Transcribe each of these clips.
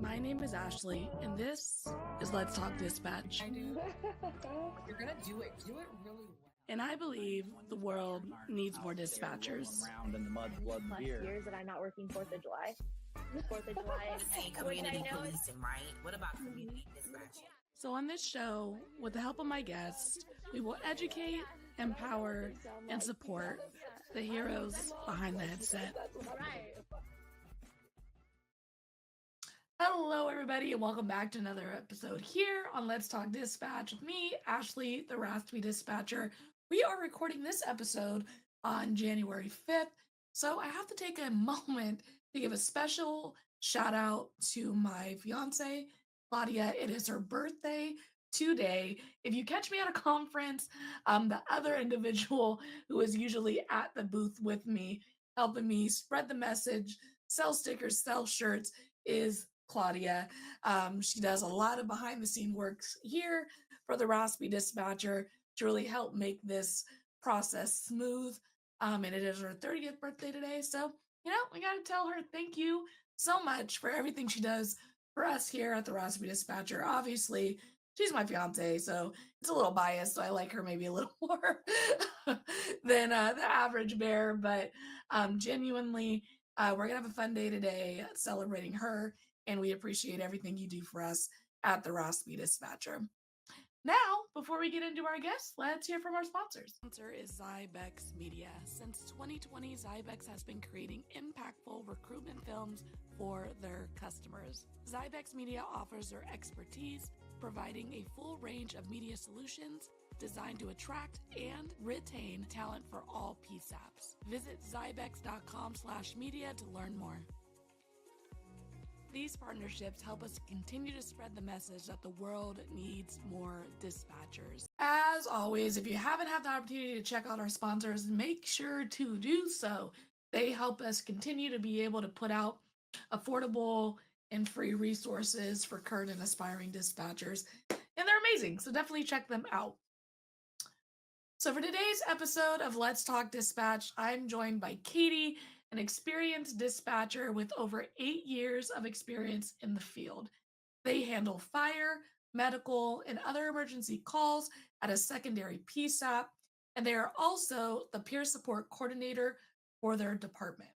My name is Ashley, and this is Let's Talk Dispatch. I do. You're gonna do it. Do it really well. And I believe the world needs more dispatchers. Around in the mud, blood, and Plus beer. years that I'm not working 4th of July. 4th of July. Hey, community policing, right? What about community dispatch? So on this show, with the help of my guests, we will educate, empower, and support the heroes behind the headset. Right. Hello, everybody, and welcome back to another episode here on Let's Talk Dispatch with me, Ashley, the Raspy Dispatcher. We are recording this episode on January 5th, so I have to take a moment to give a special shout out to my fiance, Claudia. It is her birthday today. If you catch me at a conference, the other individual who is usually at the booth with me, helping me spread the message, sell stickers, sell shirts, is Claudia. She does a lot of behind the scene works here for the Raspy Dispatcher to really help make this process smooth. And it is her 30th birthday today. So, we got to tell her thank you so much for everything she does for us here at the Raspy Dispatcher. Obviously, she's my fiance, so it's a little biased. So I like her maybe a little more than the average bear. But genuinely, we're going to have a fun day today celebrating her. And we appreciate everything you do for us at the Raspy Dispatcher. Now, before we get into our guests, let's hear from our sponsors. Sponsor is Zybex Media. Since 2020, Zybex has been creating impactful recruitment films for their customers. Zybex Media offers their expertise, providing a full range of media solutions designed to attract and retain talent for all PSAPs. Visit zybex.com/media to learn more. These partnerships help us continue to spread the message that the world needs more dispatchers. As always, if you haven't had the opportunity to check out our sponsors, make sure to do so. They help us continue to be able to put out affordable and free resources for current and aspiring dispatchers. And they're amazing, so definitely check them out. So for today's episode of Let's Talk Dispatch, I'm joined by Katie, an experienced dispatcher with over 8 years of experience in the field. They handle fire, medical, and other emergency calls at a secondary PSAP, and they are also the peer support coordinator for their department.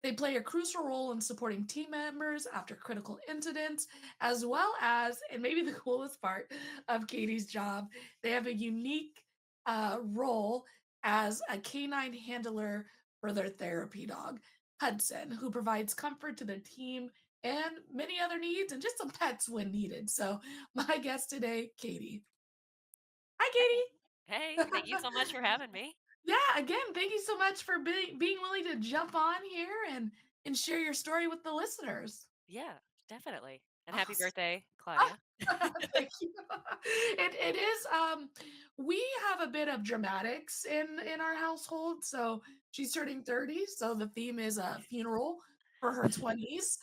They play a crucial role in supporting team members after critical incidents, as well as, and maybe the coolest part of Katie's job, they have a unique role as a canine handler for their therapy dog, Hudson, who provides comfort to their team and many other needs and just some pets when needed. So my guest today, Katie. Hi, Katie. Hey, thank you so much for having me. Yeah, again, thank you so much for being willing to jump on here and share your story with the listeners. Yeah, definitely. And happy Awesome. birthday, Claudia. Thank you. It is we have a bit of dramatics in our household. So she's turning 30, so the theme is a funeral for her 20s.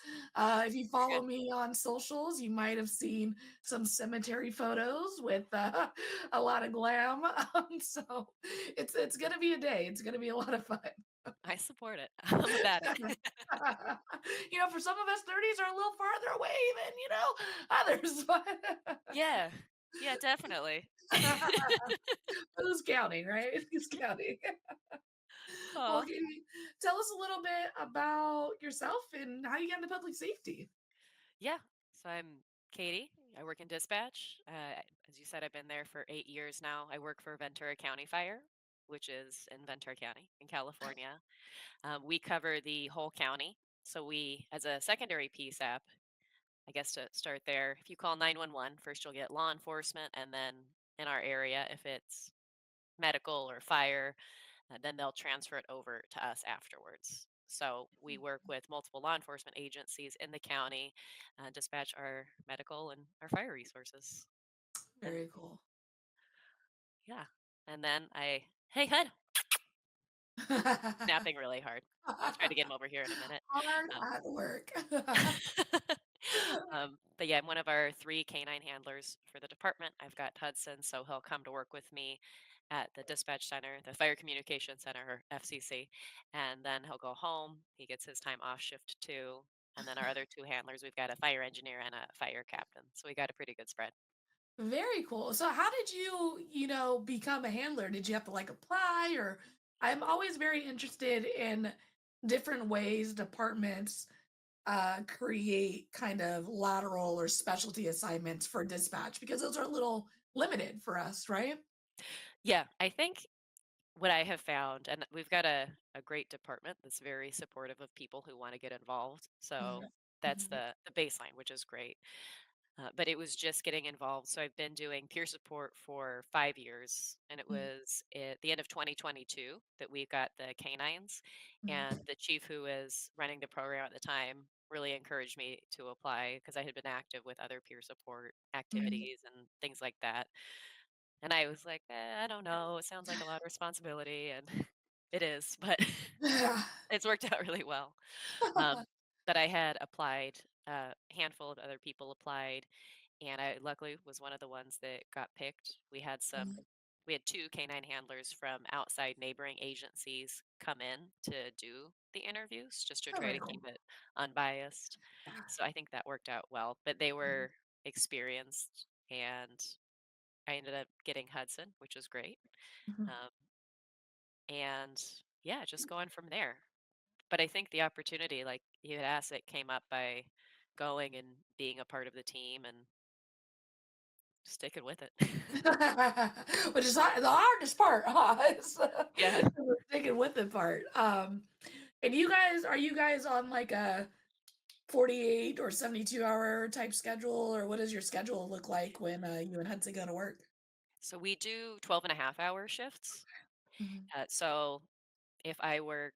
If you follow me on socials, you might have seen some cemetery photos with a lot of glam. So it's gonna be a day. It's gonna be a lot of fun. I support it. I'm about it. For some of us, 30s are a little farther away than others. But Yeah, definitely. who's counting, right? Who's counting? Well, Oh, can you tell us a little bit about yourself and how you got into public safety? yeah. So I'm Katie. I work in dispatch. As you said, I've been there for 8 years now. I work for Ventura County Fire, which is in Ventura County in California. We cover the whole county. So we, as a secondary PSAP, I guess to start there, if you call 911, first you'll get law enforcement, and then in our area, if it's medical or fire, then they'll transfer it over to us afterwards. So we work with multiple law enforcement agencies in the county, dispatch our medical and our fire resources. Very cool. Yeah. And then hey, Hud, napping really hard. I'll try to get him over here in a minute. Hard at work. But yeah, I'm one of our 3 canine handlers for the department. I've got Hudson, so he'll come to work with me at the dispatch center, the Fire Communication Center, or FCC, and then he'll go home. He gets his time off shift too. And then our other two handlers, we've got a fire engineer and a fire captain. So we got a pretty good spread. Very cool. So how did you become a handler? Did you have to like apply or I'm always very interested in different ways departments create kind of lateral or specialty assignments for dispatch because those are a little limited for us, right? Yeah, I think what I have found, and we've got a great department that's very supportive of people who want to get involved. So Mhm. that's Mhm. the baseline, which is great. But it was just getting involved. So I've been doing peer support for 5 years, and it Mhm. was at the end of 2022 that we got the canines. And Mhm. the chief who was running the program at the time really encouraged me to apply because I had been active with other peer support Mhm. activities and things like that. And I was like, I don't know. It sounds like a lot of responsibility, and it is, but Yeah. it's worked out really well. But I had applied, a handful of other people applied, and I luckily was one of the ones that got picked. Mhm. We had two canine handlers from outside neighboring agencies come in to do the interviews just to Oh, try very to cool. keep it unbiased. Yeah. So I think that worked out well. But they Mhm. were experienced, and I ended up getting Hudson, which was great. Mhm. Um, and yeah, just going from there. But I think the opportunity, like you had asked, it came up by going and being a part of the team and sticking with it. Which is the hardest part, huh? It's Yeah. the sticking with it part. And are you guys on like a 48 or 72-hour type schedule, or what does your schedule look like when you and Hudson go to work? So we do 12.5-hour shifts. Mhm. So if I work,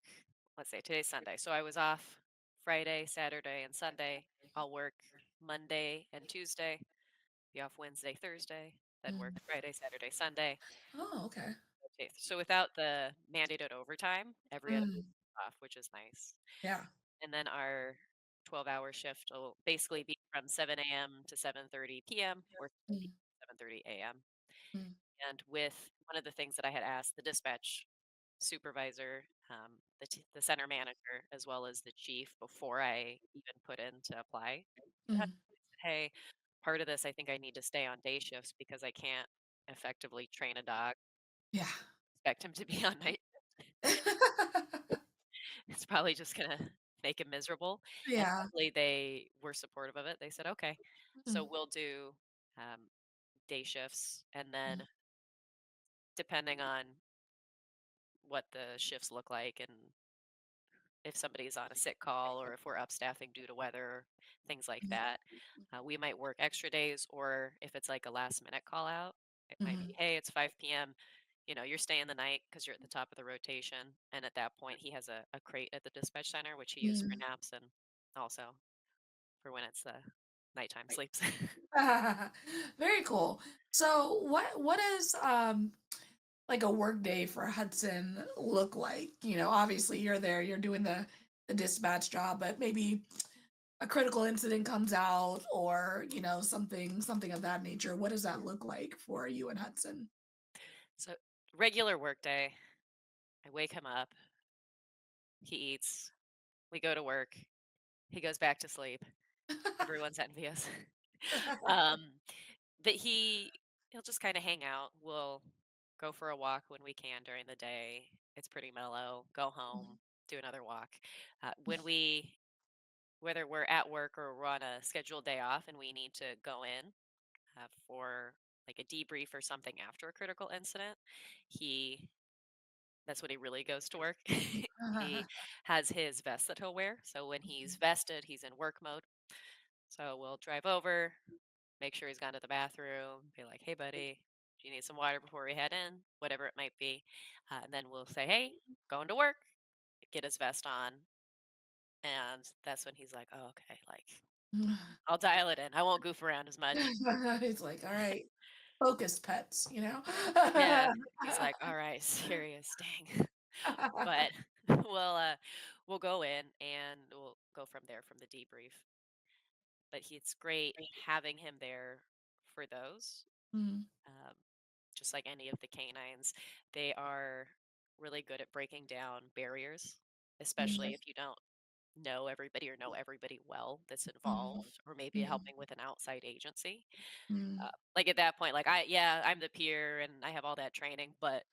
let's say today's Sunday. So I was off Friday, Saturday, and Sunday. I'll work Monday and Tuesday, be off Wednesday, Thursday, then work Mm. Friday, Saturday, Sunday. Oh, okay. Okay. So without the mandated overtime, every other week Mm. off, which is nice. Yeah. And then our 12-hour shift will basically be from 7 a.m. to 7:30 p.m. or Mm. 7:30 a.m. Mm. And with one of the things that I had asked the dispatch supervisor, the center manager, as well as the chief before I even put in to apply, I Mm. said, hey, part of this, I think I need to stay on day shifts because I can't effectively train a dog, Yeah. expect him to be on night. It's probably just going to make him miserable. And Yeah. luckily, they were supportive of it. They said, okay, so Mm. we'll do um, day shifts. And then, Mm. depending on what the shifts look like and if somebody's on a sick call or if we're upstaffing due to weather, things like Mm. that, we might work extra days. Or if it's like a last minute call out, it might be, Mhm. hey, it's 5 p.m. You're staying the night because you're at the top of the rotation. And at that point, he has a crate at the dispatch center, which he uses for Mm. naps and also for when it's nighttime sleeps. Very cool. So what does like a work day for Hudson look like? Obviously you're there, you're doing the dispatch job, but maybe a critical incident comes out or, something of that nature. What does that look like for you and Hudson? So, regular work day, I wake him up, he eats, we go to work, he goes back to sleep. Everyone's envious. um, but he'll just kind of hang out. We'll go for a walk when we can during the day. It's pretty mellow. Go home, do another walk. Whether we're at work or we're on a scheduled day off and we need to go in for like a debrief or something after a critical incident, he that's when he really goes to work. He has his vest that he'll wear. So when he's vested, he's in work mode. So we'll drive over, make sure he's gone to the bathroom, be like, hey, buddy, do you need some water before we head in? Whatever it might be. And then we'll say, hey, going to work, get his vest on. And that's when he's like, oh, okay, like I'll dial it in. I won't goof around as much. He's like, all right, focused pets. Yeah. He's like, all right, serious, dang. But we'll go in and we'll go from there from the debrief. But it's great having him there for those. Mm. Um, just like any of the canines, they are really good at breaking down barriers, especially Mm. if you don't know everybody or know everybody well that's Mhm. involved, or maybe Mhm. helping with an outside agency. Mm. Like at that point, like I'm the peer and I have all that training, but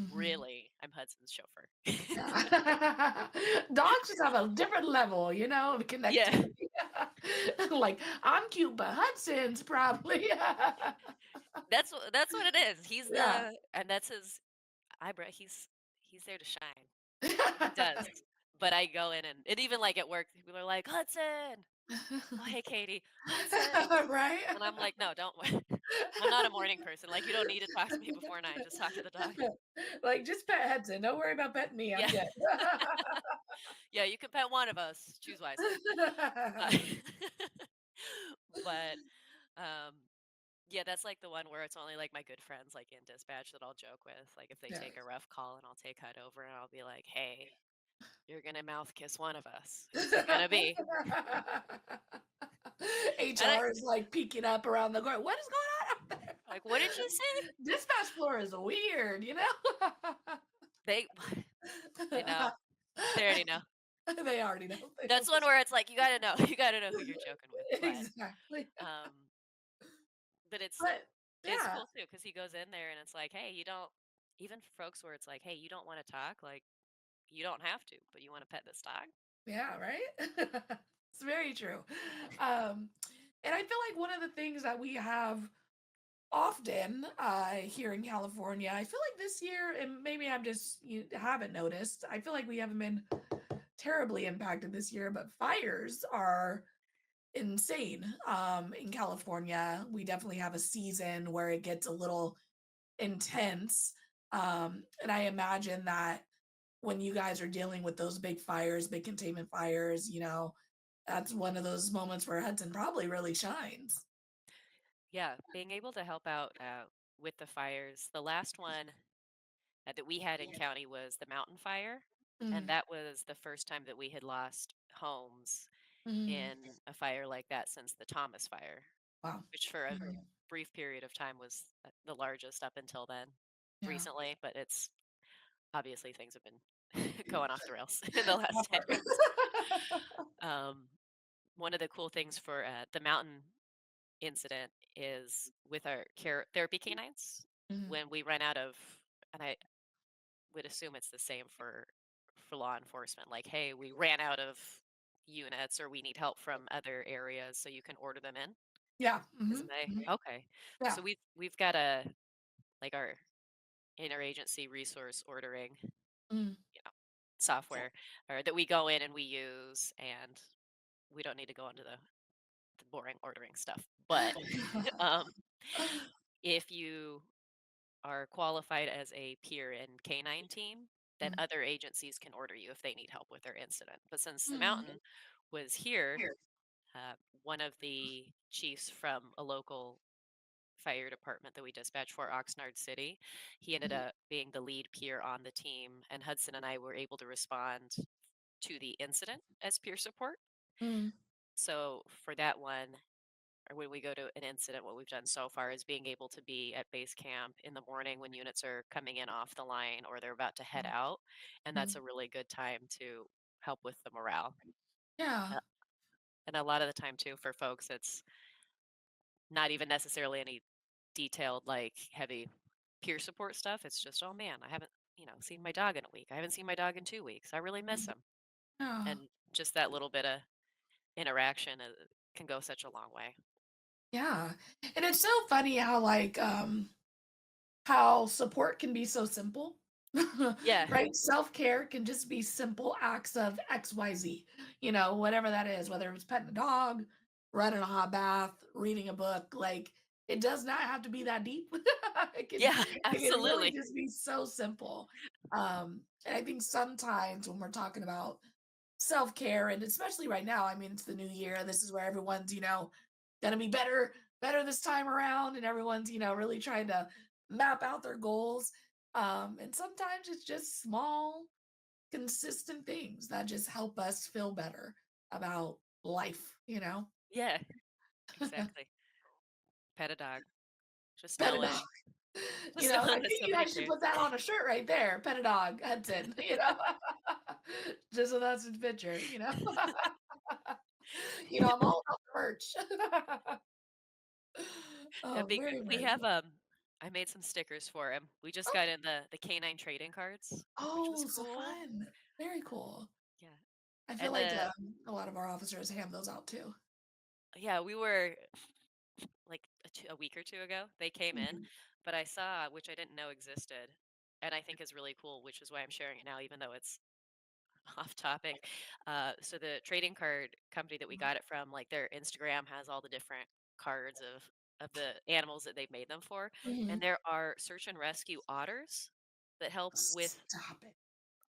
Mhm. really, I'm Hudson's chauffeur. Yeah. Dogs just have a different level, you know, of Yeah, connectivity. Like, I'm cute, but Hudson's probably. that's what it is. He's Yeah. and that's his eyebrow. He's there to shine. He does. But I go in and even like at work, people are like, Hudson. Oh, hey, Katie, Hudson. Right? And I'm like, no, don't. I'm not a morning person. Like, you don't need to talk to me before 9. Just talk to the dog. Like, just pet Hudson. Don't worry about petting me. I'm Yeah. good. Yeah, you can pet one of us. Choose wisely. Uh, but um, yeah, that's like the one where it's only like my good friends, like in dispatch, that I'll joke with. Like if they Yeah. take a rough call, and I'll take Hud over, and I'll be like, "Hey, you're gonna mouth kiss one of us. Who's it gonna be?" And HR is like peeking up around the corner. What is going on out there? like, what did you say? Dispatch floor is weird, you know? They they know. They already know. They already know. They know That's one where it's like you gotta know. You gotta know who you're joking with. exactly. Um, but But it's yeah, cool too because he goes in there and it's like, hey, you don't. Even for folks where it's like, hey, you don't want to talk, like you don't have to, but you want to pet this dog. yeah, right? It's very true. Um, and I feel like one of the things that we have often here in California, I feel like this year, and maybe I'm just you haven't noticed, I feel like we haven't been terribly impacted this year, but fires are insane in California. We definitely have a season where it gets a little intense. And I imagine that when you guys are dealing with those big fires, big containment fires, you know, that's one of those moments where Hudson probably really shines. Yeah, being able to help out with the fires. The last one that we had in county was the mountain fire, and Mm, that was the first time that we had lost homes mm, in a fire like that since the Thomas fire, wow. which for a Mhm. brief period of time was the largest up until then, Yeah. recently, but it's obviously things have been going off the rails in the last 10 Definitely. years. Um, one of the cool things for the mountain incident is with our care therapy canines Mhm. when we run out of, and I would assume it's the same for law enforcement. Like, hey, we ran out of units, or we need help from other areas, so you can order them in. Yeah. Isn't they Mhm. okay? Yeah. So we've got a like our interagency resource ordering, Mm. software, or that we go in and we use, and we don't need to go into the boring ordering stuff. But um, if you are qualified as a peer in K9 team, then Mm. other agencies can order you if they need help with their incident. But since the Mm. mountain was here, one of the chiefs from a local fire department that we dispatch for, Oxnard City, he ended up being the lead peer on the team, and Hudson and I were able to respond to the incident as peer support. Mm. So for that one, or when we go to an incident, what we've done so far is being able to be at base camp in the morning when units are coming in off the line or they're about to head out. And that's Mm. a really good time to help with the morale. Yeah. Uh, And a lot of the time, too, for folks, it's not even necessarily any detailed, like heavy peer support stuff. It's just, oh man, I haven't, seen my dog in a week. I haven't seen my dog in 2 weeks. I really miss him. Yeah. And just that little bit of interaction can go such a long way. Yeah. And it's so funny how how support can be so simple. Yeah. Right? Self-care can just be simple acts of XYZ, you know, whatever that is, whether it's petting a dog, running a hot bath, reading a book, like it does not have to be that deep. Yeah, It can really absolutely. just be so simple. And I think sometimes when we're talking about self-care, and especially right now, I mean, it's the new year. This is where everyone's, you know, gonna be better this time around, and everyone's, you know, really trying to map out their goals. And sometimes it's just small, consistent things that just help us feel better about life, you know? Yeah, exactly. Pet a dog. Just Pet a dog. knowing, You just know, I knowing that think you somebody guys should cares. put that on a shirt right there. Pet a dog, Hudson, you know? Just so that's in picture, you know? You know, I'm all about the merch. Yeah, Oh, very, we very have cool. I made some stickers for him. We just got Okay. in the canine trading cards, which was Oh, so cool. fun. Very cool. Yeah. I feel And like, the a lot of our officers hand those out too. yeah, we were like a week or two ago, they came in, Mhm. but I saw, which I didn't know existed, and I think is really cool, which is why I'm sharing it now, even though it's off topic. So the trading card company that we got it from, like their Instagram has all the different cards of the animals that they've made them for, and Mhm. there are search and rescue otters that help with. Stop it.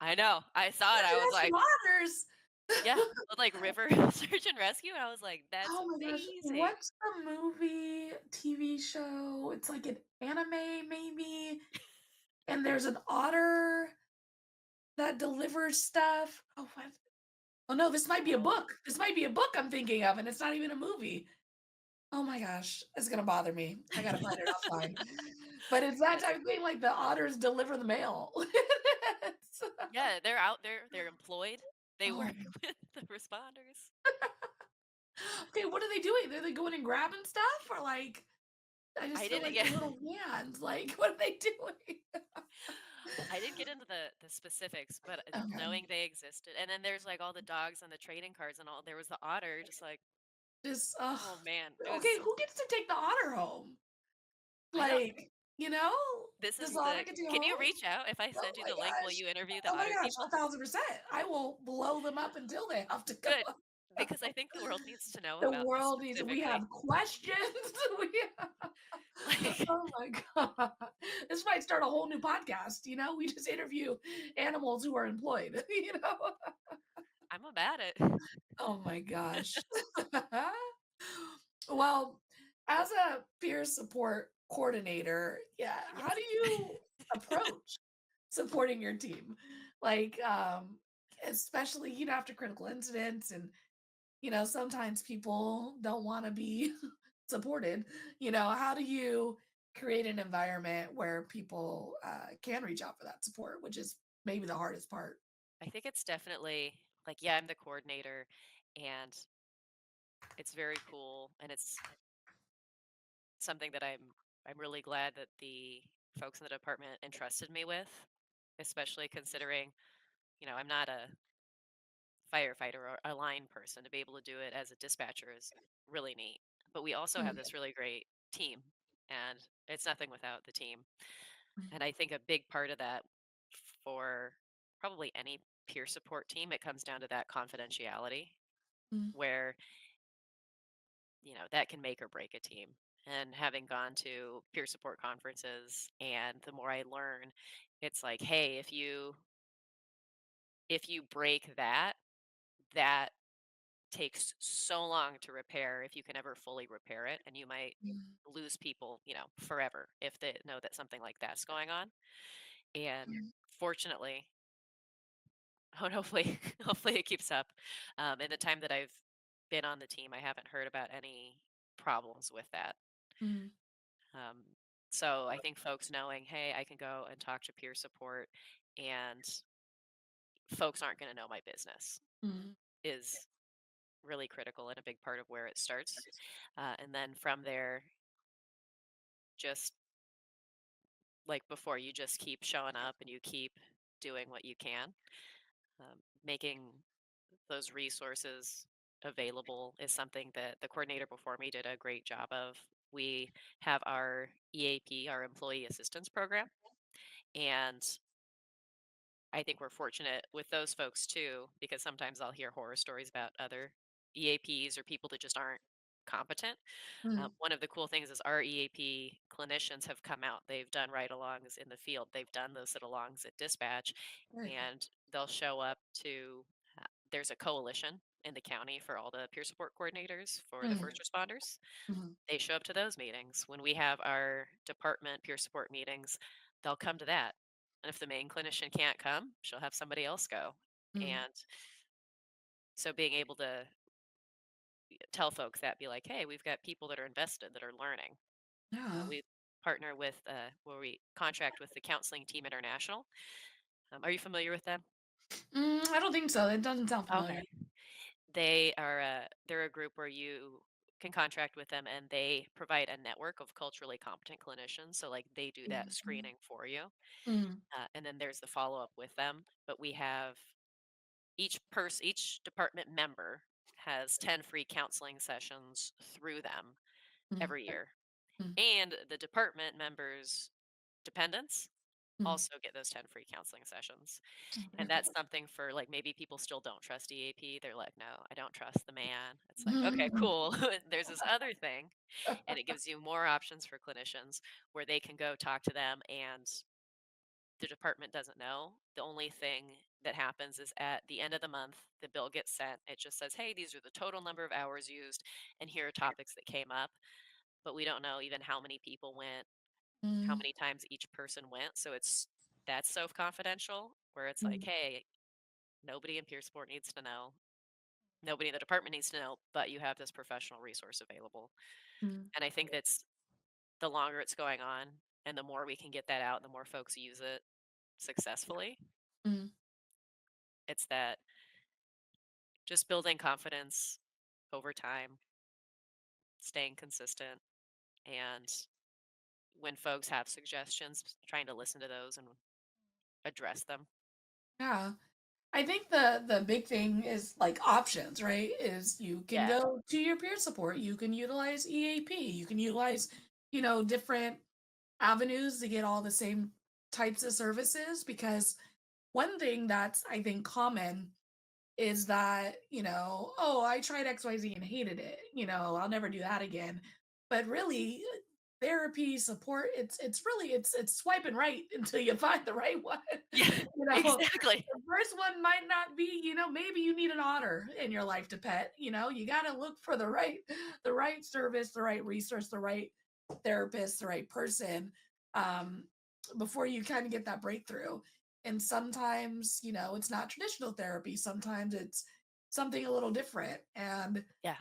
I know, I saw it. Such I was rescue like, honors. yeah, with like river search and rescue, and I was like, that's Oh my gosh, amazing. what's the movie, TV show? It's like an anime maybe, and there's an otter that delivers stuff. Oh, what? Oh no, this might be a Oh, book. This might be a book I'm thinking of, and it's not even a movie. Oh my gosh, it's gonna bother me. I gotta find it offline. But it's that yeah, type of thing, like the otters deliver the mail. It's yeah, they're out there. They're employed. They oh, work with the responders. okay, what are they doing? Are they going and grabbing stuff? Or like I just I feel didn't. like the Yeah, little hands, like, what are they doing? I didn't get into the specifics, but Okay. knowing they existed, and then there's like all the dogs on the trading cards and all. There was the otter, just like, Just, oh man, it okay, was. who gets to take the otter home? I don't. Like, you know? This Does is the otter the. get to go Can you home? reach out if I Oh send you my the link? Will gosh. you interview the Oh my otter gosh, people? 1,000%. I will blow them up until they have to go. Good, because I think the world needs to know The about this world needs we specifically. have questions. We Like, oh my god. This might start a whole new podcast, you know? We just interview animals who are employed, you know? I'm about it. Oh my gosh. Well, as a peer support coordinator, yeah, how Yes. do you approach supporting your team? Like, especially, you know, after critical incidents and, you know, sometimes people don't want to be supported. You know, how do you create an environment where people can reach out for that support, which is maybe the hardest part? I think it's definitely like, yeah, I'm the coordinator, and it's very cool, and it's something that I'm really glad that the folks in the department entrusted me with, especially considering, I'm not a firefighter or a line person. To be able to do it as a dispatcher is really neat. But we also have Mm, this really great team, and it's nothing without the team. mm, And I think a big part of that for probably any peer support team, it comes down to that confidentiality mm, where, that can make or break a team. And having gone to peer support conferences, and the more I learn, it's like, hey, if you break that, that takes so long to repair if you can ever fully repair it, and you might mm, lose people, forever if they know that something like that's going on. And mm, fortunately, and hopefully hopefully it keeps up. In the time that I've been on the team, I haven't heard about any problems with that. mm, Um, so I think folks knowing, hey, I can go and talk to peer support, and folks aren't going to know my business mm, is really critical and a big part of where it starts. And then from there, just like before, you just keep showing up and you keep doing what you can. Making those resources available is something that the coordinator before me did a great job of. We have our EAP, our Employee Assistance Program, and I think we're fortunate with those folks too, because sometimes I'll hear horror stories about other EAPs or people that just aren't competent. mm. One of the cool things is our EAP clinicians have come out. They've done ride alongs in the field. They've done those sit alongs at dispatch, Very cool. and they'll show up to. There's a coalition in the county for all the peer support coordinators for the Mm, first responders. mhm, They show up to those meetings. When we have our department peer support meetings, they'll come to that. And if the main clinician can't come, she'll have somebody else go. mm. And so being able to tell folks that, be like, hey, we've got people that are invested, that are learning. Yeah. We partner with, where we contract with the Counseling Team International. Are you familiar with them? I don't think so. It doesn't sound familiar. Okay. They're a group where you can contract with them and they provide a network of culturally competent clinicians. So like they do that Mhm. screening for you. Mm, And then there's the follow up with them. But we have each department member has 10 free counseling sessions through them mm, every year. mm, And the department members' dependents mm. also get those 10 free counseling sessions. Okay. And that's something for like maybe people still don't trust EAP. They're like, no, I don't trust the man. It's like, okay, Mhm. cool. There's this other thing. And it gives you more options for clinicians where they can go talk to them and the department doesn't know. The only thing that happens is at the end of the month, the bill gets sent. It just says, hey, these are the total number of hours used, and here are topics that came up. But we don't know even how many people went, how Mm, many times each person went. So that's so confidential where it's like, mm, hey, nobody in peer support needs to know. Nobody in the department needs to know, but you have this professional resource available. mm, And I think that's the longer it's going on and the more we can get that out, the more folks use it successfully. mm. It's that just building confidence over time, staying consistent, and when folks have suggestions, trying to listen to those and address them. Yeah. I think the big thing is like options, right? Is you can Yeah. go to your peer support, you can utilize EAP, you can utilize, different avenues to get all the same types of services because one thing that's I think common is that, oh, I tried XYZ and hated it. I'll never do that again. But really, therapy support, it's really it's swiping right until you find the right one. Yeah, exactly. The first one might not be, maybe you need an otter in your life to pet. You got to look for the right service, the right resource, the right therapist, the right person, um, before you kind of get that breakthrough. And sometimes, it's not traditional therapy. Sometimes it's something a little different. And Yeah.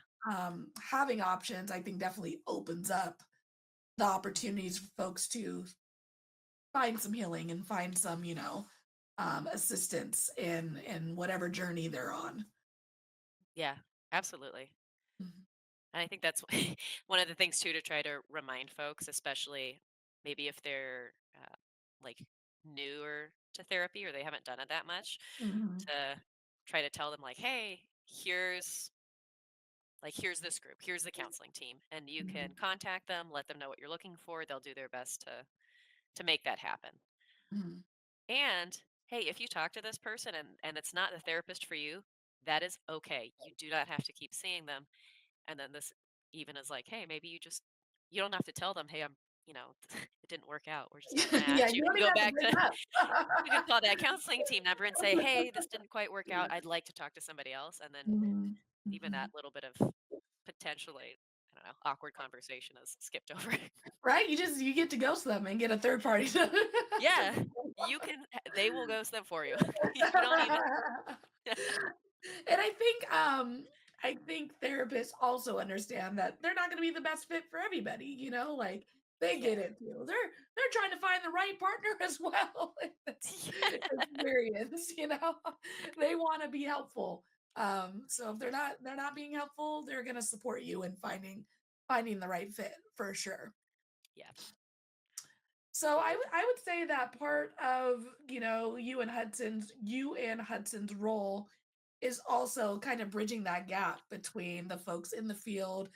having options, I think, definitely opens up the opportunities for folks to find some healing and find some, assistance in whatever journey they're on. Yeah, absolutely. Mhm. And I think that's one of the things too to try to remind folks, especially maybe if they're like newer to therapy or they haven't done it that much, Mhm. to try to tell them like, hey, here's this group, here's the counseling team, and you can Mhm. contact them, let them know what you're looking for. They'll do their best to make that happen. Mhm. And hey, if you talk to this person and it's not the therapist for you, that is okay. You do not have to keep seeing them. And then this even is like, hey, maybe you don't have to tell them, hey, it didn't work out. We're just not going to Yeah, match. you You don't can even go have to back bring to, it up. you can call that counseling team number and say, hey, this didn't quite work out. I'd like to talk to somebody else. And then Mhm. even that Mhm. little bit of potentially, I don't know, awkward conversation is skipped over. Right? You get to ghost them and get a third party to Yeah, they will ghost them for you. You don't even, And I think therapists also understand that they're not going to be the best fit for everybody, like they yeah. get it too. They're trying to find the right partner as well in this experience, They want to be helpful. So if they're not being helpful, they're going to support you in finding the right fit for sure. Yeah. So I would say that part of, you and Hudson's role is also kind of bridging that gap between the folks in the field,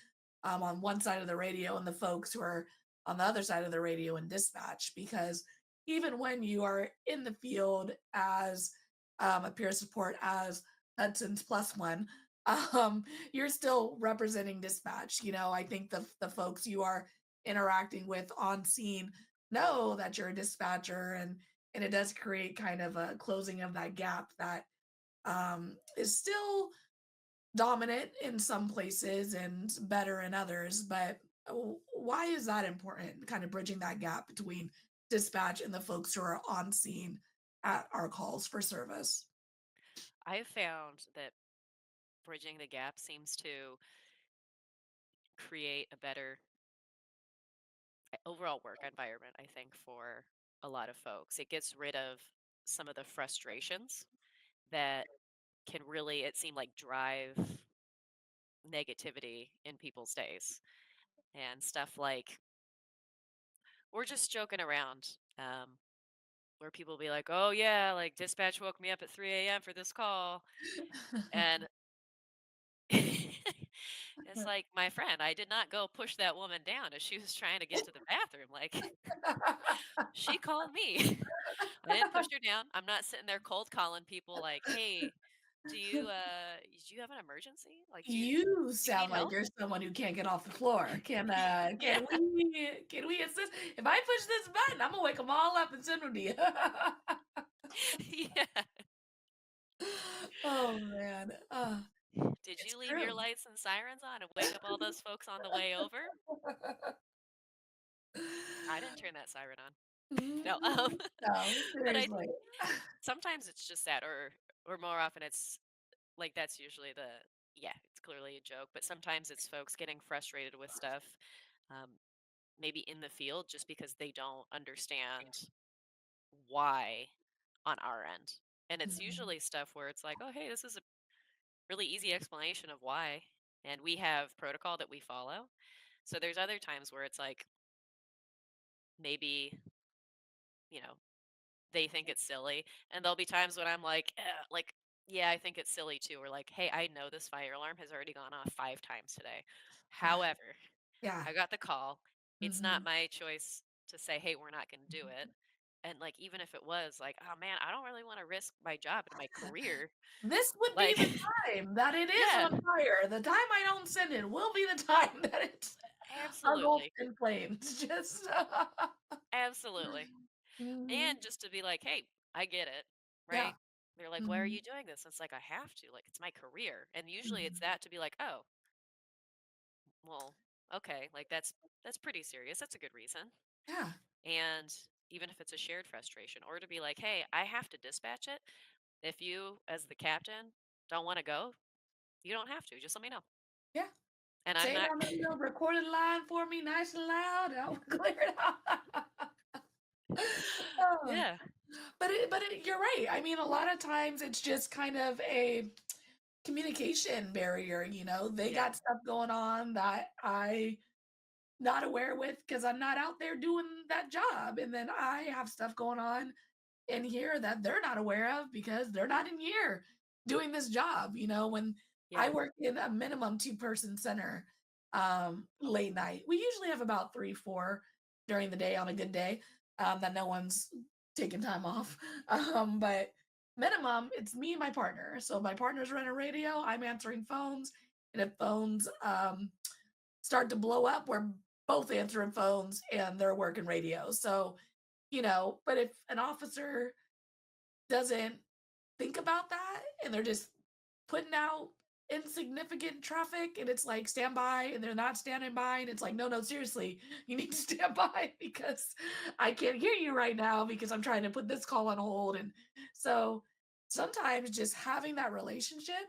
on one side of the radio and the folks who are on the other side of the radio in dispatch. Because even when you are in the field as, a peer support as Hudson's plus one, you're still representing dispatch. I think the folks you are interacting with on scene know that you're a dispatcher, and it does create kind of a closing of that gap that, is still dominant in some places and better in others. But why is that important? Kind of bridging that gap between dispatch and the folks who are on scene at our calls for service. I've found that bridging the gap seems to create a better overall work environment, I think, for a lot of folks. It gets rid of some of the frustrations that can really, it seemed like, drive negativity in people's days. And stuff like, we're just joking around. Where people be like, "Oh yeah, like dispatch woke me up at 3 a.m. for this call," and it's like, my friend, I did not go push that woman down as she was trying to get to the bathroom. Like, she called me. I didn't push her down. I'm not sitting there cold calling people like, "Hey, do you have an emergency? Like, You do you need sound like help?" you're someone who can't get off the floor. Can Yeah. can we assist? If I push this button, I'm gonna wake them all up and send them to you. Yeah. Oh man, Did it's you leave your true. lights and sirens on and wake up all those folks on the way over? I didn't turn that siren on. No, Mhm. No, but seriously. sometimes it's just that, or more often it's like, that's usually the, yeah, it's clearly a joke, but sometimes it's folks getting frustrated with stuff, um, maybe in the field, just because they don't understand why on our end. And it's Mhm. usually stuff where it's like, oh, hey, this is a really easy explanation of why. And we have protocol that we follow. So there's other times where it's like, maybe, you know, they think it's silly, and there'll be times when I'm like, "Yeah, I think it's silly too," or like, "Hey, I know this fire alarm has already gone off 5 times today. Yeah, However, yeah. I got the call. It's not Mhm. my choice to say, 'Hey, we're not gonna do it.'" And, like, even if it was, like, "Oh, man, I don't really wanna risk my job and my career." This would be Like, the time that it is yeah, on fire. The time I don't send it will be the time that it's engulfed absolutely, in flames. Just absolutely. Mhm. And just to be like, "Hey, I get it," Yeah. right? They're like, "Why are Mhm. you doing this?" It's like, "I have to, like, it's my career." And usually it's Mhm. that, to be like, "Oh, well, okay, like, that's pretty serious. That's a good reason." Yeah. And even if it's a shared frustration, or to be like, "Hey, I have to dispatch it. If you, as the captain, don't want to go, you don't have to. Just let me know." Yeah. And I'm Say it not on the, recorded line for me nice and loud, and I'll clear it out. Oh, Yeah. you're right. I mean, a lot of times it's just kind of a communication barrier, They Yeah. got stuff going on that I not aware with because I'm not out there doing that job, and then I have stuff going on in here that they're not aware of because they're not in here doing this job. When I Yeah. work in a minimum two-person center, late night, we usually have about 3, 4 during the day on a good day, that no one's taking time off. But minimum, it's me and my partner. So my partner's running radio, I'm answering phones, and if phones start to blow up, we're both answering phones and they're working radio. So, but if an officer doesn't think about that and they're just putting out insignificant traffic and it's like stand by and they're not standing by and it's like no, no, seriously, you need to stand by because I can't hear you right now because I'm trying to put this call on hold. And so sometimes just having that relationship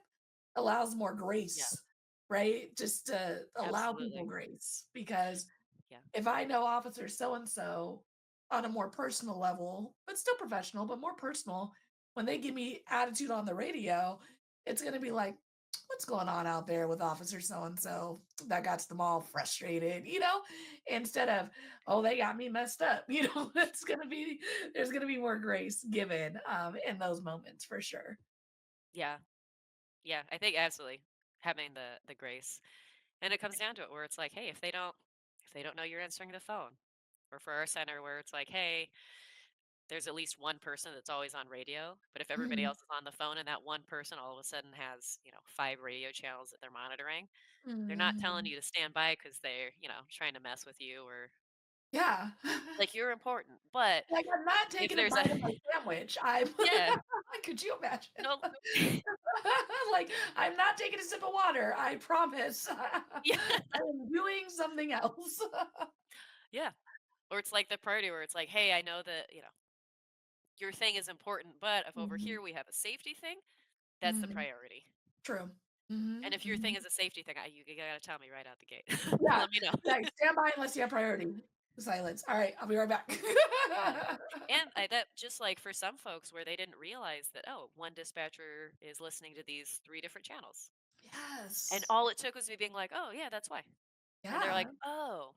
allows more Yeah. grace, right? Just to allow people Absolutely. grace, because Yeah. if I know officer so and so on a more personal level, but still professional, but more personal, when they give me attitude on the radio, it's going to be like, what's going on out there with officer so and so that got them all frustrated, instead of, oh, they got me messed up, it's going to be, there's going to be more grace given in those moments for sure. Yeah. Yeah. I think absolutely having the grace. And it comes down to it where it's like, hey, if they don't know you're answering the phone, or for our center where it's like, hey, there's at least one person that's always on radio, but if everybody Mhm. else is on the phone and that one person all of a sudden has, 5 radio channels that they're monitoring, they're not telling Mhm. you to stand by because they're, trying to mess with you, or Yeah. like, you're important. But Like, I'm not if taking a there's a bite of my sandwich. I'm yeah, could you imagine? no, Like, I'm not taking a sip of water, I promise. yeah, I am doing something else. yeah. Or it's like the party where it's like, hey, I know that, your thing is important, but if over Mhm, here we have a safety thing, that's the mhm. priority. True. And Mhm, if your thing mhm. is a safety thing, you gotta tell me right out the gate. Yeah, Let me know. yeah, stand by unless you have priority. Silence. All right, I'll be right back. And that just like for some folks where they didn't realize that, oh, one dispatcher is listening to these 3 different channels. And Yes. all it took was me being like, oh, yeah, that's why. And they're like, Yeah. oh,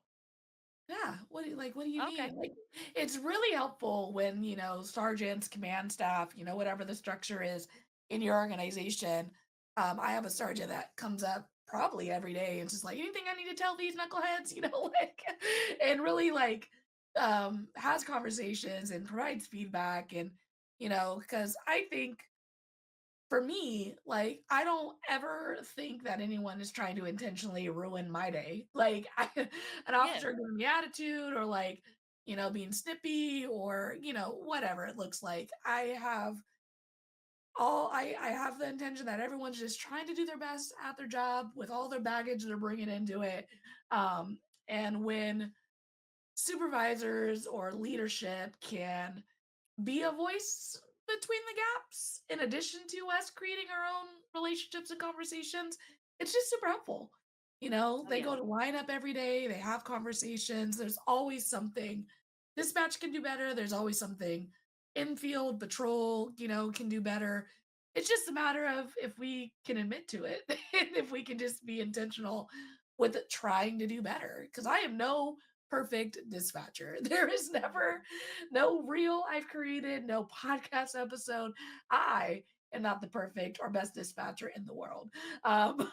Yeah. What do you okay. mean? Like, it's really helpful when, sergeants, command staff, whatever the structure is in your organization. I have a sergeant that comes up probably every day and just like, anything I need to tell these knuckleheads, like, and really like has conversations and provides feedback. And, because I think for me, like, I don't ever think that anyone is trying to intentionally ruin my day. Like, an Yeah. officer giving me attitude or like, being snippy or, whatever it looks like. I have the intention that everyone's just trying to do their best at their job with all their baggage they're bringing into it. And when supervisors or leadership can be a voice between the gaps in addition to us creating our own relationships and conversations, it's just super helpful. Oh, They yeah. go to line up every day, they have conversations, there's always something dispatch can do better, there's always something infield patrol, can do better. It's just a matter of if we can admit to it and if we can just be intentional with it, trying to do better, because I am no perfect dispatcher. There is never no reel I've created, no podcast episode. I am not the perfect or best dispatcher in the world. Um,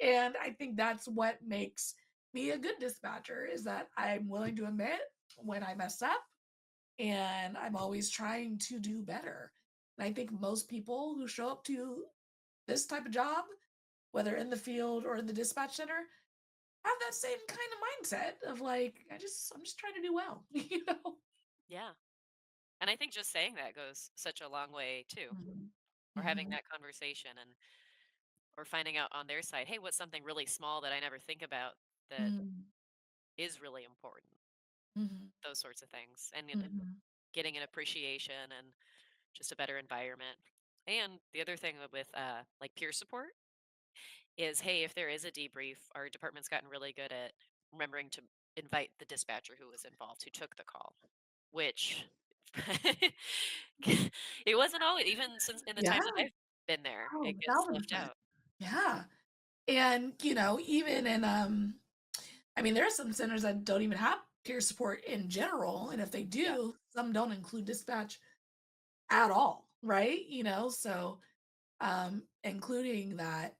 and I think that's what makes me a good dispatcher is that I'm willing to admit when I mess up and I'm always trying to do better. And I think most people who show up to this type of job, whether in the field or in the dispatch center, have that same kind of mindset of like, I'm just trying to do well, Yeah. And I think just saying that goes such a long way too. Mhm. Or having Mhm. that conversation and or finding out on their side, hey, what's something really small that I never think about that Mhm. is really important. Mhm. Those sorts of things. And Mhm. getting an appreciation and just a better environment. And the other thing with like peer support is, hey, if there is a debrief, our department's gotten really good at remembering to invite the dispatcher who was involved, who took the call, which it wasn't always, even since in the Yeah. times that I've been there, Oh, it gets left 1000%. out. Yeah. And, even in I mean, there are some centers that don't even have peer support in general, and if they Yeah. do, some don't include dispatch at all, right? So including that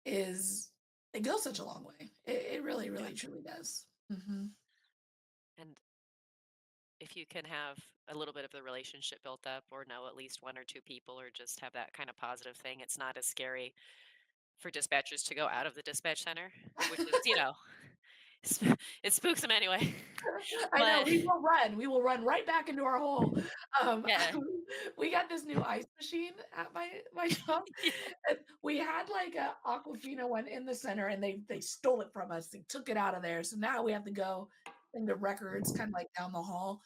is it goes such a long way. It really, Yeah. really, truly does. Hmm. And if you can have a little bit of the relationship built up or know at least 1 or 2 people or just have that kind of positive thing, it's not as scary for dispatchers to go out of the dispatch center, which is, it spooks them anyway. I know But we will run. We will run right back into our hole. Um, yeah. we got this new ice machine at my job. Yeah. And we had like a Aquafina one in the center, and they stole it from us. They took it out of there, so now we have to go into records, kind of like down the hall.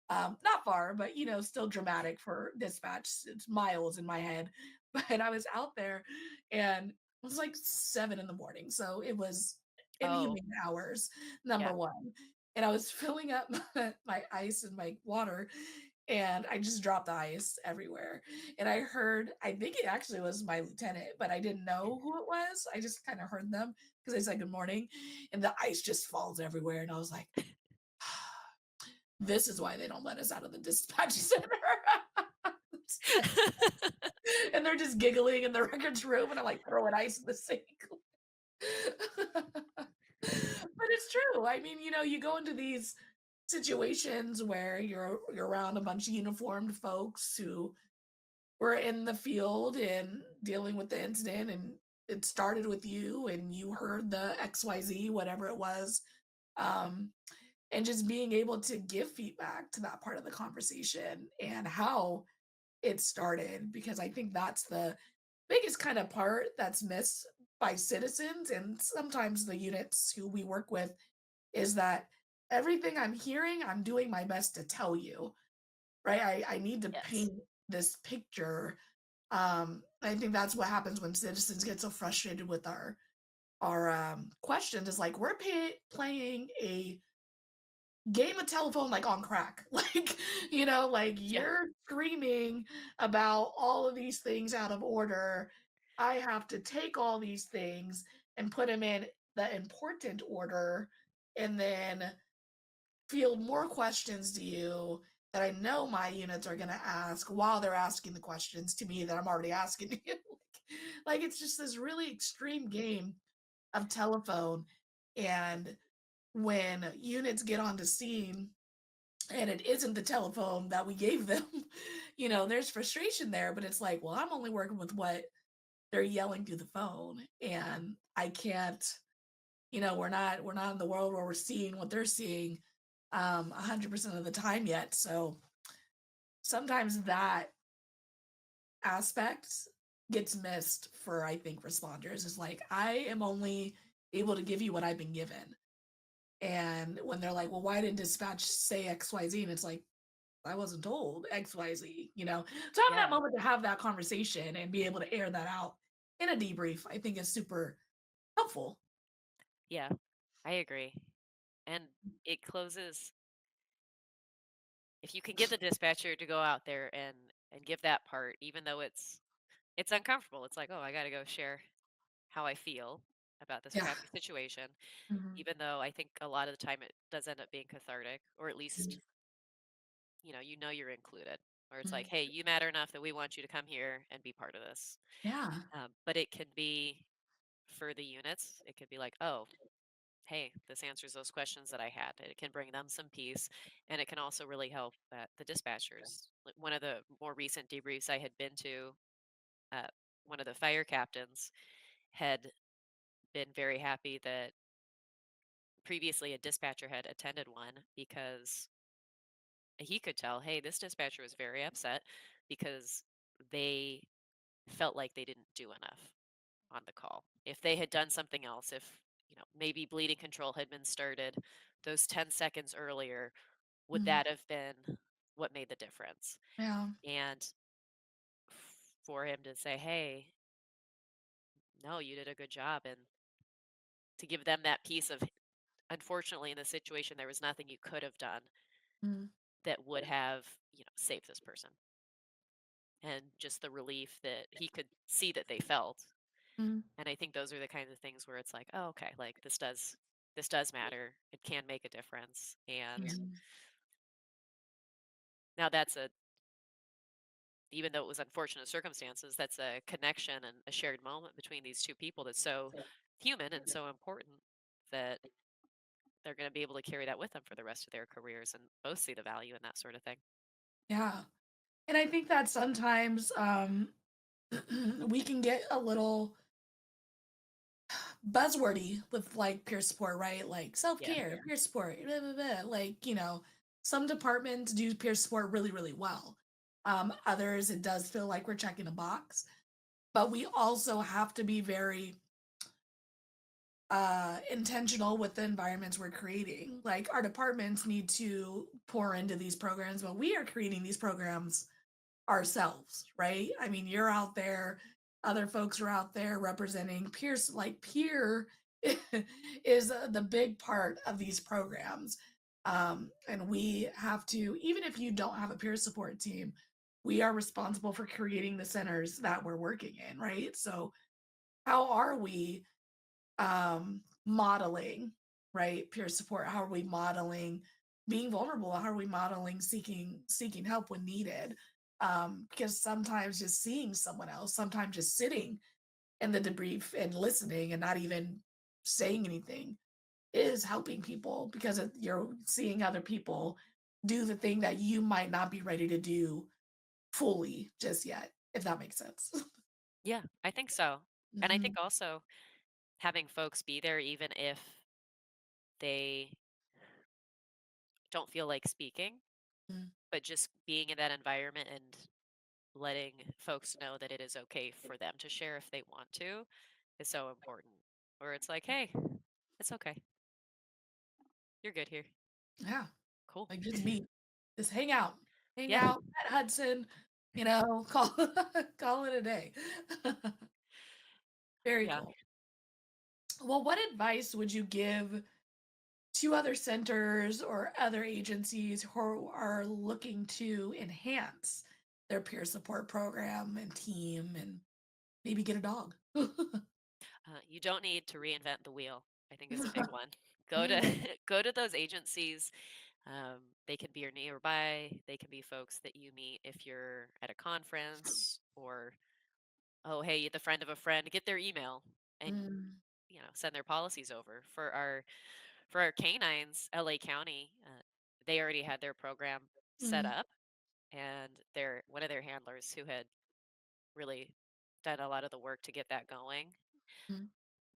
Not far, but still dramatic for dispatch. It's miles in my head. But I was out there, and it was like 7 in the morning, so it was Oh, inhumane hours. yeah. Number one, and I was filling up my ice and my water, and I just dropped the ice everywhere. And I heard, I think it actually was my lieutenant, but I didn't know who it was. I just kind of heard them because they said good morning, and the ice just falls everywhere. And I was like, this is why they don't let us out of the dispatch center. And they're just giggling in the records room, and I'm like throwing ice in the sink. But it's true. I mean, you go into these situations where you're around a bunch of uniformed folks who were in the field and dealing with the incident, and it started with you and you heard the XYZ, whatever it was. Um, and just being able to give feedback to that part of the conversation and how it started, because I think that's the biggest kind of part that's missed by citizens and sometimes the units who we work with is that everything I'm hearing, I'm doing my best to tell you, right? I need to Yes. paint this picture. I think that's what happens when citizens get so frustrated with our questions is like we're playing a game of telephone like on crack. Like, like Yeah. you're screaming about all of these things out of order. I have to take all these things and put them in the important order and then field more questions to you that I know my units are going to ask while they're asking the questions to me that I'm already asking to you. Like it's just this really extreme game of telephone. And when units get onto scene and it isn't the telephone that we gave them, there's frustration there, but it's like, well, I'm only working with what they're yelling through the phone. And I can't, we're not in the world where we're seeing what they're seeing 100% of the time yet. So sometimes that aspect gets missed for, I think, responders. Is like, I am only able to give you what I've been given. And when they're like, well, why didn't dispatch say XYZ? And it's like, I wasn't told XYZ, So having Yeah. that moment to have that conversation and be able to air that out in a debrief, I think is super helpful. Yeah. I agree. And it closes if you can get the dispatcher to go out there and give that part, even though it's uncomfortable. It's like, oh, I got to go share how I feel about this Yeah. crappy situation, Mhm. even though I think a lot of the time it does end up being cathartic, or at least you're included, or it's like, Mhm. hey, you matter enough that we want you to come here and be part of this. Yeah. But it can be for the units, it could be like, oh, hey, this answers those questions that I had. It can bring them some peace, and it can also really help the dispatchers. Like one of the more recent debriefs I had been to, uh, one of the fire captains had been very happy that previously a dispatcher had attended one because he could tell, hey, this dispatcher was very upset because they felt like they didn't do enough on the call. If they had done something else, if maybe bleeding control had been started those 10 seconds earlier, would Mhm. that have been what made the difference? Yeah. And for him to say, hey, no, you did a good job, and to give them that piece of, unfortunately, in this situation, there was nothing you could have done Mhm. that would have, saved this person. And just the relief that he could see that they felt. Mhm. And I think those are the kinds of things where it's like, oh, okay, like this does matter. It can make a difference. And Mhm. now even though it was unfortunate circumstances, that's a connection and a shared moment between these two people that's so human and so important that they're going to be able to carry that with them for the rest of their careers and both see the value in that sort of thing. Yeah. And I think that sometimes we can get a little buzzwordy with like peer support, right? Like Yeah. self-care, peer support, blah, blah, blah. Like, some departments do peer support really, really well. Others, it does feel like we're checking a box, but we also have to be very intentional with the environments we're creating. Like our departments need to pour into these programs, but we are creating these programs ourselves, right? I mean, you're out there, other folks are out there representing peers, like peer is the big part of these programs. And we have to, even if you don't have a peer support team, we are responsible for creating the centers that we're working in, right? So, how are we modeling, right, peer support? How are we modeling being vulnerable? How are we modeling seeking help when needed? Because sometimes just seeing someone else, sometimes just sitting in the debrief and listening and not even saying anything is helping people because you're seeing other people do the thing that you might not be ready to do fully just yet, if that makes sense. Yeah, I think so. And I think Mhm. also having folks be there, even if they don't feel like speaking, Mm. but just being in that environment and letting folks know that it is okay for them to share if they want to is so important. Where it's like, hey, it's okay. You're good here. Yeah, Cool. like just meet, just hang Yeah. out at Hudson, call call it a day. Very Yeah. cool. Well, what advice would you give to other centers or other agencies who are looking to enhance their peer support program and team and maybe get a dog. You don't need to reinvent the wheel, I think is a big one. Go to Mm, go to those agencies. They can be nearby. They can be folks that you meet if you're at a conference or, oh, hey, the friend of a friend. Get their email and mm, send their policies over. For our canines. LA County, they already had their program set mm, up, and one of their handlers who had really done a lot of the work to get that going mm.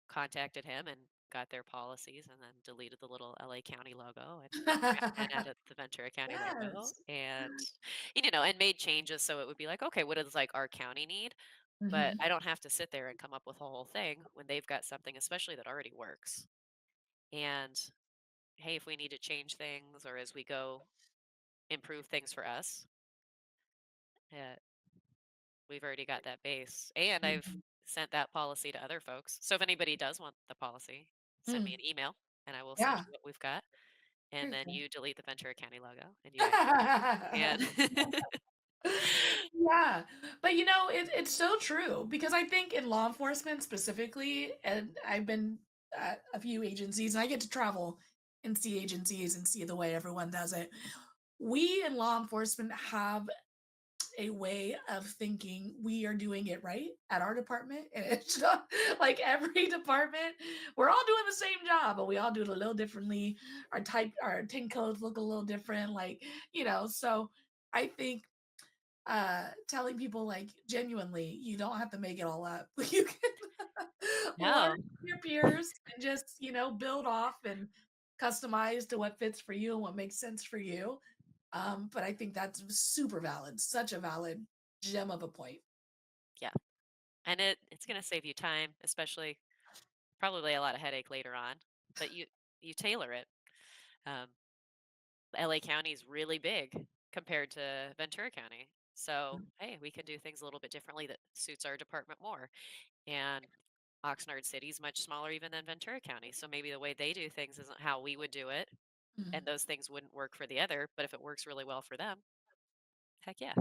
contacted him and got their policies and then deleted the little LA County logo and added the Ventura County logo Yes. and made changes so it would be like, okay, what does like our county need? But Mhm, I don't have to sit there and come up with a whole thing when they've got something, especially that already works. And hey, if we need to change things or as we go improve things for us, uh, we've already got that base. And I've mhm, sent that policy to other folks. So if anybody does want the policy, send me mm. an email and I will send Yeah. you what we've got. And Very then cool. you delete the Ventura County logo and you activate it. And Yeah, but it's so true because I think in law enforcement specifically, and I've been at a few agencies, and I get to travel and see agencies and see the way everyone does it. We in law enforcement have a way of thinking we are doing it right at our department, and it's not like every department. We're all doing the same job, but we all do it a little differently. Our tin codes look a little different, so I think telling people like genuinely you don't have to make it all up. You can learn no, from your peers and just build off and customize to what fits for you and what makes sense for you. But I think that's super valid, such a valid gem of a point. yeah. And it's going to save you time, especially probably a lot of headache later on, but you tailor it. Um, LA County is really big compared to Ventura County. So, hey, we can do things a little bit differently that suits our department more. And Oxnard City is much smaller even than Ventura County. So maybe the way they do things isn't how we would do it. Mhm. And those things wouldn't work for the other. But if it works really well for them, heck yeah.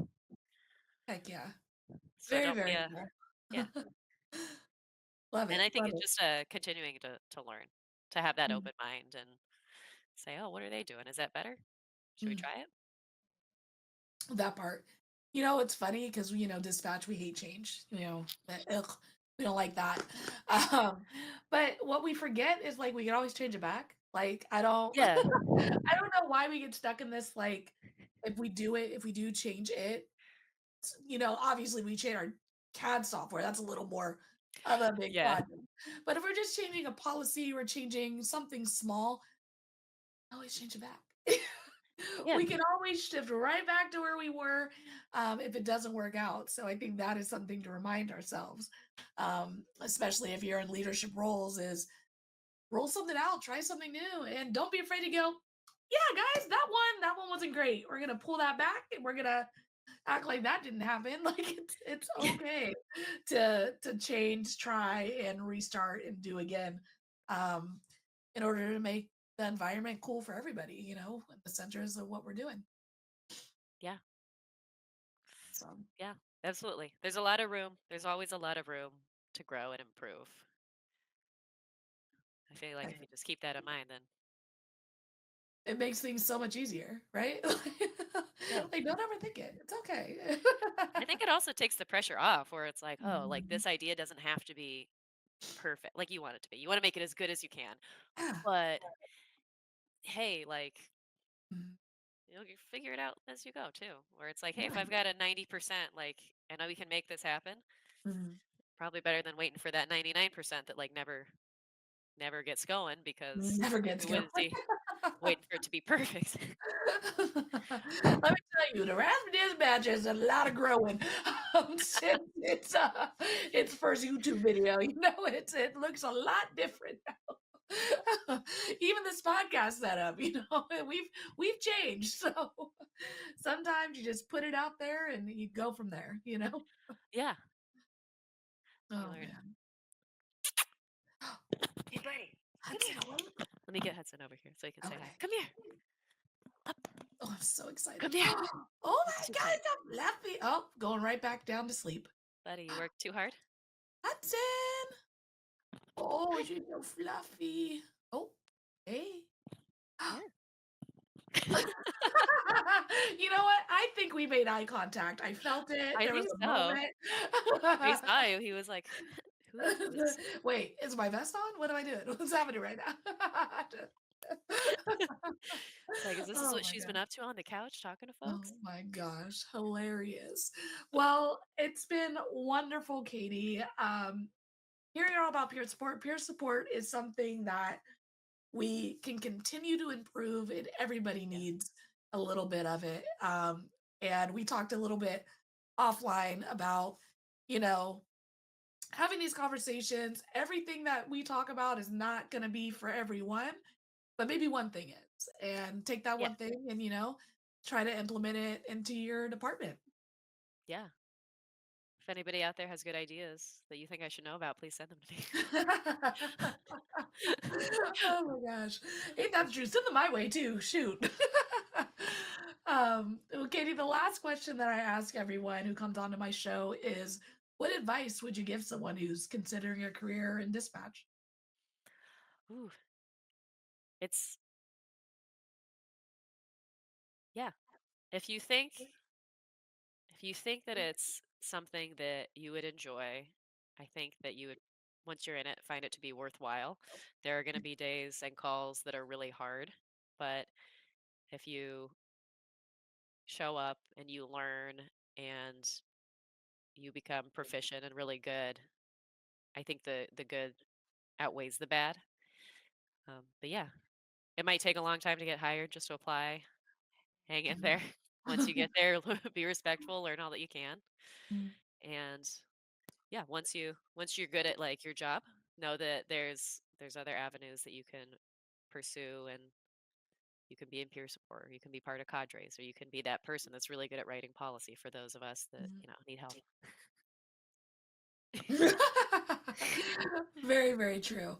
Heck yeah. So Very, don't be very a, cool. yeah. Love And it. I think Love it's it. just continuing to learn, to have that Mm, open mind and say, oh, what are they doing? Is that better? Should we mm. try it? That part. It's funny because dispatch, we hate change. Ugh, we don't like that. Um, but what we forget is like we can always change it back. Like I don't, Yeah. I don't know why we get stuck in this. Like if we do change it, obviously we change our CAD software. That's a little more of a big Yeah. project. But if we're just changing a policy, we're changing something small, always change it back. Yeah. We can always shift right back to where we were if it doesn't work out. So I think that is something to remind ourselves, especially if you're in leadership roles, is roll something out, try something new, and don't be afraid to go, yeah, guys, that one wasn't great. We're gonna pull that back and we're gonna act like that didn't happen. Like it's okay to change, try, and restart and do again. Um, in order to make the environment cool for everybody, at the centers of what we're doing. Yeah. So Yeah. Absolutely. There's a lot of room. There's always a lot of room to grow and improve. I feel like I, if we just keep that in mind, then it makes things so much easier, right? yeah. Like don't overthink it. It's okay. I think it also takes the pressure off where it's like, oh, like Mhm. this idea doesn't have to be perfect like you want it to be. You want to make it as good as you can. Yeah. But hey, like Mhm. you figure it out as you go too. Where it's like, hey, if Yeah. I've got a 90%, like I know we can make this happen, Mhm. probably better than waiting for that 99% that like never gets going because Never gets too going. busy waiting for it to be perfect. Let me tell you, the Rasmus Dispatch has a lot of growing since its first YouTube video. It looks a lot different now. Even this podcast setup, we've changed. So sometimes you just put it out there and you go from there. Yeah. You Oh learn. man. Hey, buddy, give me Hudson. a loop. Let me get Hudson over here so he can say hi. Okay. Come here. Oh, I'm so excited. Come here. Oh It's my too God, late. I'm fluffy. Oh, going right back down to sleep. Buddy, you worked too hard? Hudson. Oh, she's so fluffy. Oh, hey. You know what? I think we made eye contact. I felt it. I There was think a so. moment. He saw you. He was like, who is this? Wait, is my vest on? What am I doing? What's happening right now? It's like, is this Oh what my she's been God. up to on the couch talking to Oh folks? my gosh, hilarious. Well, it's been wonderful, Katie. Hearing all about peer support. Peer support is something that we can continue to improve, and everybody Yeah. needs a little bit of it. And we talked a little bit offline about, you know, having these conversations. Everything that we talk about is not going to be for everyone, but maybe one thing is. And take that Yeah. one thing and, try to implement it into your department. Yeah. If anybody out there has good ideas that you think I should know about, please send them to me. Oh my gosh. Ain't that the truth? Send them my way too. Shoot. Well, Katie, the last question that I ask everyone who comes onto my show is, what advice would you give someone who's considering a career in dispatch? Ooh, it's yeah. If you think that it's something that you would enjoy, I think that you would, once you're in it, find it to be worthwhile. There are going to be days and calls that are really hard, but if you show up and you learn and you become proficient and really good, I think the good outweighs the bad. But yeah, it might take a long time to get hired just to apply. Hang in there. Once you get there, be respectful, learn all that you can. And yeah, once you're good at like your job, know that there's other avenues that you can pursue, and you can be in peer support, or you can be part of cadres, or you can be that person that's really good at writing policy for those of us that, need help. Very, very true.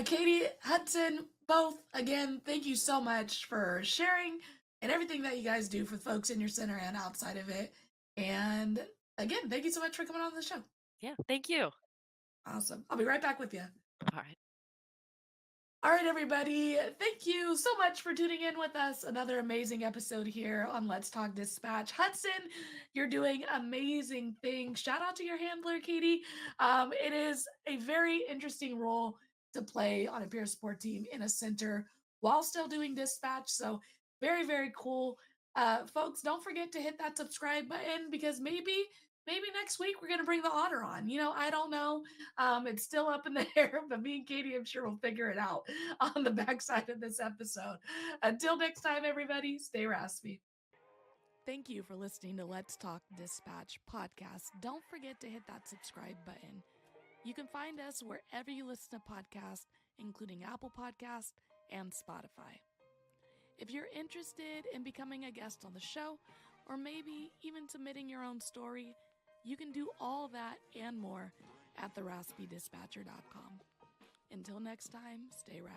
Katie, Hudson, both, again, thank you so much for sharing and everything that you guys do for folks in your center and outside of it. And again, thank you so much for coming on the show. Yeah, thank you. Awesome. I'll be right back with you. All right. All right, everybody. Thank you so much for tuning in with us. Another amazing episode here on Let's Talk Dispatch. Hudson, you're doing amazing things. Shout out to your handler, Katie. It is a very interesting role to play on a peer support team in a center while still doing dispatch. So, very, very cool. Folks, don't forget to hit that subscribe button because maybe next week we're going to bring the otter on. I don't know. It's still up in the air, but me and Katie, I'm sure we'll figure it out on the backside of this episode. Until next time, everybody, stay raspy. Thank you for listening to Let's Talk Dispatch podcast. Don't forget to hit that subscribe button. You can find us wherever you listen to podcasts, including Apple Podcasts and Spotify. If you're interested in becoming a guest on the show, or maybe even submitting your own story, you can do all that and more at theraspydispatcher.com. Until next time, stay raspy.